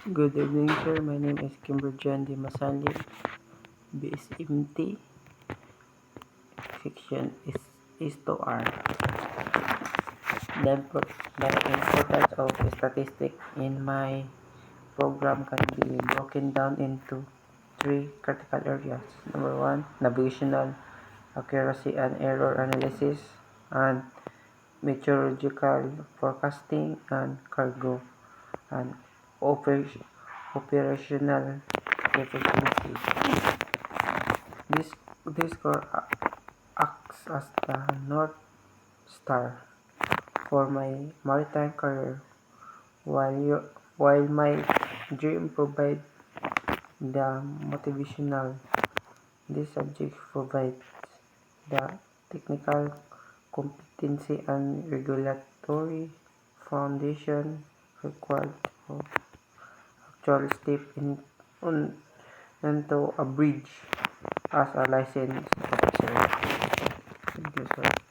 Good evening, sir. My name is Kimberjan D. Masali, BSMT. Section is to R. The, the importance of statistics in my program can be broken down into three critical areas. Number one, navigational accuracy and error analysis, and meteorological forecasting, and cargo and operational efficiency. This core acts as the North Star for my maritime career, while my dream provides the motivational. This subject provides the technical competency and regulatory foundation required for actual step on into a bridge as a licensed officer. Thank you, sir.